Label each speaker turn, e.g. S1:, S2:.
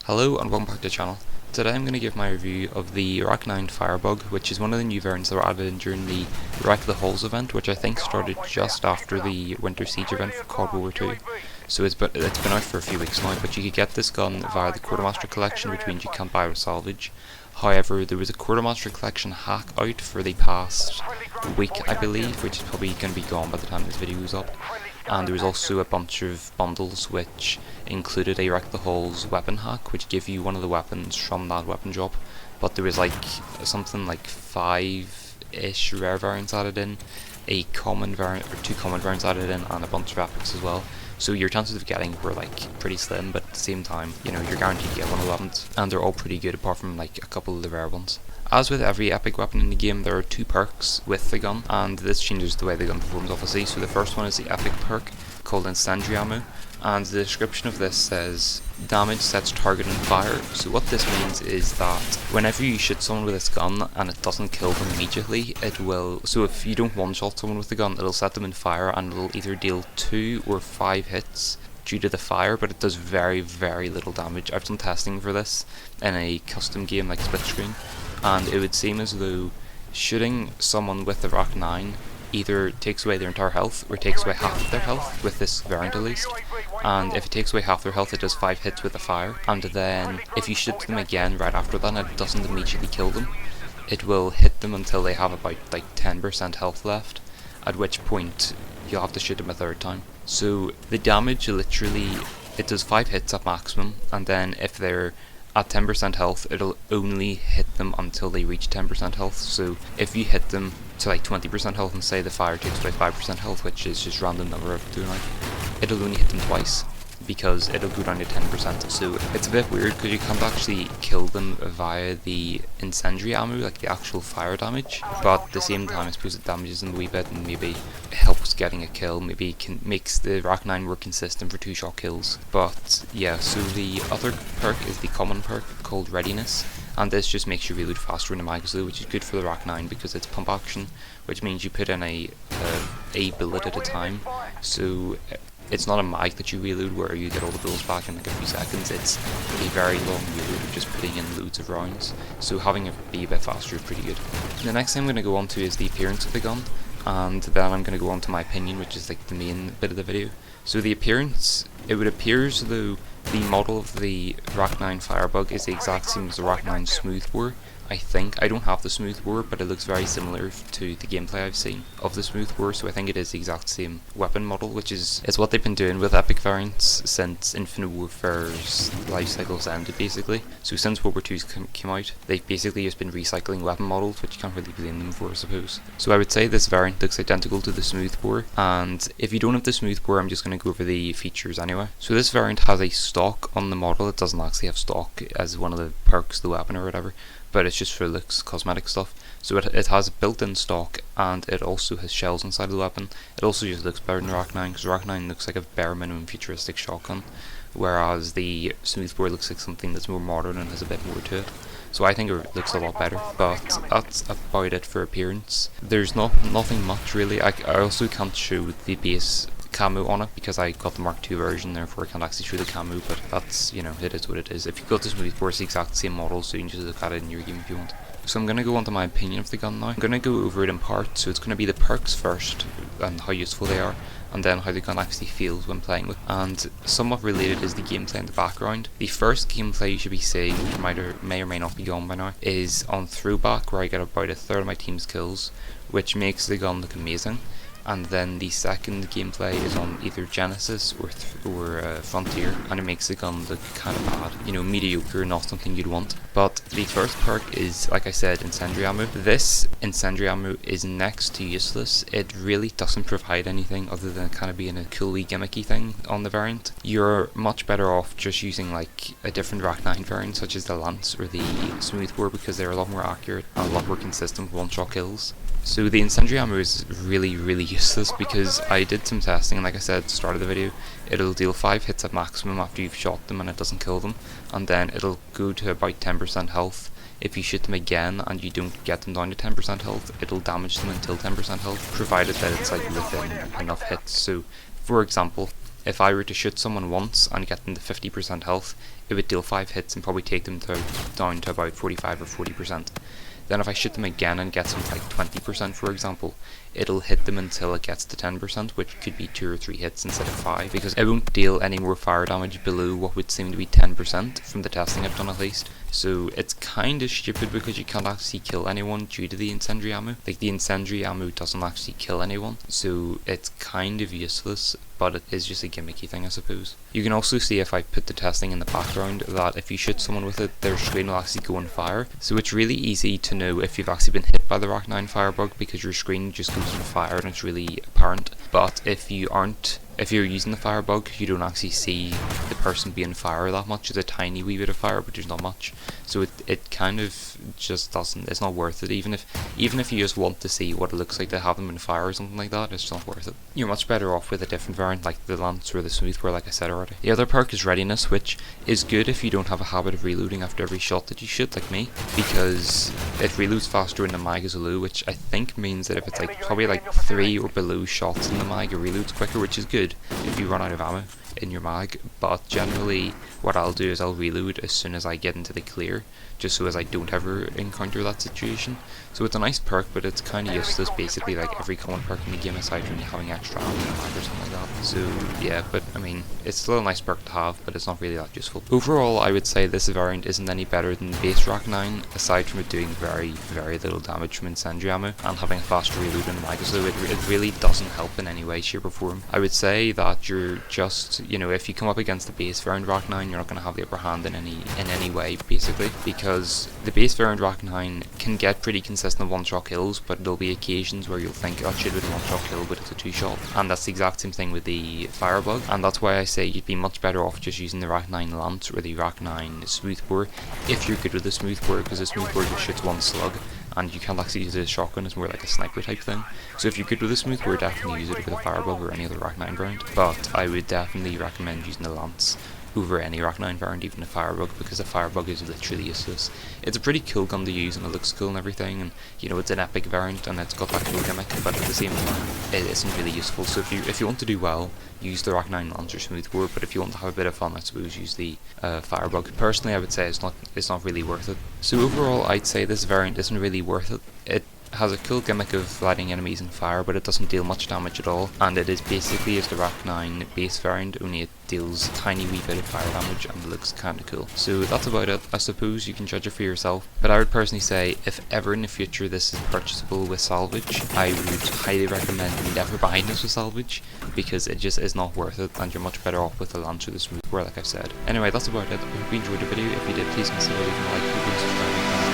S1: Hello and welcome back to the channel. Today I'm going to give my review of the Rack-9 Firebug, which is one of the new variants that were added in during the Wreck the Hulls event, which I think started just after the Winter Siege event for Cold War II. So it's been out for a few weeks now, but you could get this gun via the Quartermaster collection, which means you can't buy it with salvage. However, there was a Quartermaster collection hack out for the past week, I believe, which is probably going to be gone by the time this video is up. And there was also a bunch of bundles which included a Wreck the Hulls weapon hack, which gave you one of the weapons from that weapon drop. But there was like something like 5-ish rare variants added in, a common variant or 2 common variants added in, and a bunch of epics as well. So your chances of getting were like pretty slim, but at the same time, you know, you're guaranteed to get one of the weapons, and they're all pretty good apart from like a couple of the rare ones. As with every epic weapon in the game, there are 2 perks with the gun, and this changes the way the gun performs obviously. So the first one is the epic perk called Sanji Armor, and the description of this says damage sets target on fire. So what this means is that whenever you shoot someone with this gun and it doesn't kill them immediately, it will, so if you don't one-shot someone with the gun, it'll set them in fire and it'll either deal 2 or 5 hits due to the fire, but it does very little damage. I've done testing for this in a custom game like Split Screen, and it would seem as though shooting someone with the Rack-9 either takes away their entire health or takes away half of their health, with this variant at least. And if it takes away half their health, it does 5 hits with the fire, and then if you shoot them again right after that and it doesn't immediately kill them, it will hit them until they have about like 10% health left, at which point you'll have to shoot them a third time. So the damage literally, it does 5 hits at maximum, and then if they're at 10% health, it'll only hit them until they reach 10% health. So if you hit them to like 20% health and say the fire takes away 5% health, which is just random number of doing, like, it'll only hit them twice because it'll go down to 10%. So it's a bit weird because you can't actually kill them via the incendiary ammo, like the actual fire damage, but at the same time I suppose it damages them a wee bit and maybe helps getting a kill, maybe makes the Rack-9 more consistent for 2-shot kills. But yeah, so the other perk is the common perk called Readiness, and this just makes you reload faster in the magazine, which is good for the Rack-9 because it's pump action, which means you put in a bullet at a time. So it's not a mag that you reload where you get all the bullets back in like a few seconds. It's a very long reload of just putting in loads of rounds, so having it be a bit faster is pretty good. The next thing I'm going to go on to is the appearance of the gun, and then I'm going to go on to my opinion, which is like the main bit of the video. So the appearance, it would appear as though the model of the Rack-9 Firebug is the exact same as the Rack-9 Smoothbore. I think. I don't have the Smoothbore, but it looks very similar to the gameplay I've seen of the Smoothbore, so I think it is the exact same weapon model, which is what they've been doing with epic variants since Infinite Warfare's life cycle's ended, basically. So since World War II's came out, they've basically just been recycling weapon models, which you can't really blame them for, I suppose. So I would say this variant looks identical to the Smoothbore, and if you don't have the Smoothbore, I'm just going to go over the features anyway. So this variant has a stock on the model. It doesn't actually have stock as one of the perks, the weapon or whatever, but it's just for looks, cosmetic stuff. So it has built-in stock, and it also has shells inside the weapon. It also just looks better than Rack-9, because Rack-9 looks like a bare minimum futuristic shotgun, whereas the Smoothbore looks like something that's more modern and has a bit more to it. So I think it looks a lot better, but that's about it for appearance. There's nothing much really. I also can't show the base camo on it because I got the Mark II version, therefore I can't actually show the camo, but that's, you know, it is what it is. If you've got the Smoothbore, it's the exact same model, so you can just look at it in your game if you want. So I'm going to go on to my opinion of the gun now. I'm going to go over it in parts, so it's going to be the perks first and how useful they are, and then how the gun actually feels when playing with. And somewhat related is the gameplay in the background. The first gameplay you should be seeing, which may or may not be gone by now, is on Throwback, where I get about a third of my team's kills, which makes the gun look amazing. And then the second gameplay is on either Genesis or Frontier, and it makes the gun look kind of bad, you know, mediocre, not something you'd want. But the first perk is, like I said, incendiary ammo. This incendiary ammo is next to useless. It really doesn't provide anything other than kind of being a coolly gimmicky thing on the variant. You're much better off just using like a different Rack-9 variant, such as the Lance or the Smoothbore, because they're a lot more accurate and a lot more consistent with one-shot kills. So the incendiary ammo is really useless because I did some testing, and like I said at the start of the video, it'll deal 5 hits at maximum after you've shot them and it doesn't kill them, and then it'll go to about 10% health. If you shoot them again and you don't get them down to 10% health, it'll damage them until 10% health, provided that it's like within enough hits. So for example, if I were to shoot someone once and get them to 50% health, it would deal 5 hits and probably take them down to about 45 or 40%. Then if I shoot them again and get them to like 20% for example, it'll hit them until it gets to 10%, which could be 2 or 3 hits instead of 5, because it won't deal any more fire damage below what would seem to be 10% from the testing I've done at least. So it's kind of stupid because you can't actually kill anyone due to the incendiary ammo. Like, the incendiary ammo doesn't actually kill anyone, so it's kind of useless, but it is just a gimmicky thing, I suppose. You can also see, if I put the testing in the background, that if you shoot someone with it, their screen will actually go on fire. So it's really easy to know if you've actually been hit by the Rack-9 Firebug, because your screen just goes on fire and it's really apparent. But if you're using the Firebug, you don't actually see the person being fire that much. It's a tiny wee bit of fire, but there's not much. So it kind of just doesn't, it's not worth it. Even if you just want to see what it looks like to have them in fire or something like that, it's not worth it. You're much better off with a different variant, like the Lance or the Smoothbore, like I said already. The other perk is Readiness, which is good if you don't have a habit of reloading after every shot that you shoot, like me, because it reloads faster when the mag is low, which I think means that if it's like probably like 3 or below shots in the mag, it reloads quicker, which is good if you run out of ammo in your mag. But generally what I'll do is I'll reload as soon as I get into the clear, just so as I don't ever encounter that situation. So it's a nice perk, but it's kind of useless basically like every common perk in the game, aside from having extra ammo in the mag or something like that. So yeah, but I mean, it's still a nice perk to have, but it's not really that useful. Overall, I would say this variant isn't any better than the base Rack-9, aside from it doing very, very little damage from incendiary ammo and having a faster reload in the mag, so it really doesn't help in any way, shape or form. I would say that you're just, you know, if you come up against the base variant Rack-9, you're not going to have the upper hand in any way, basically, because the base variant Rack-9 can get pretty consistent one-shot kills, but there'll be occasions where you'll think, oh, it should have been a one-shot kill, but it's a 2-shot, and that's the exact same thing with the Firebug, and that's why I say you'd be much better off just using the Rack-9 Lance or the Rack-9 Smoothbore if you're good with the Smoothbore, because the Smoothbore just shoots one slug, and you can't actually use it as a shotgun. It's more like a sniper type thing. So if you're good with the Smoothbore, definitely use it over the Firebug or any other Rack-9 variant, but I would definitely recommend using the Lance over any Rack-9 variant, even the Firebug, because the Firebug is literally useless. It's a pretty cool gun to use and it looks cool and everything, and you know, it's an epic variant and it's got that cool gimmick, but at the same time it isn't really useful. So if you want to do well, use the Rack-9 Lance or Smoothbore, but if you want to have a bit of fun, I suppose use the Firebug. Personally, I would say it's not really worth it. So overall, I'd say this variant isn't really worth it. It has a cool gimmick of lighting enemies on fire, but it doesn't deal much damage at all, and it is basically as the Rack-9 base variant, only it deals a tiny wee bit of fire damage and looks kinda cool. So that's about it. I suppose you can judge it for yourself, but I would personally say if ever in the future this is purchasable with salvage, I would highly recommend never buying this with salvage, because it just is not worth it, and you're much better off with the Lance or the Smoothbore, like I said. Anyway, that's about it. I hope you enjoyed the video. If you did, please consider leaving a like, and subscribing.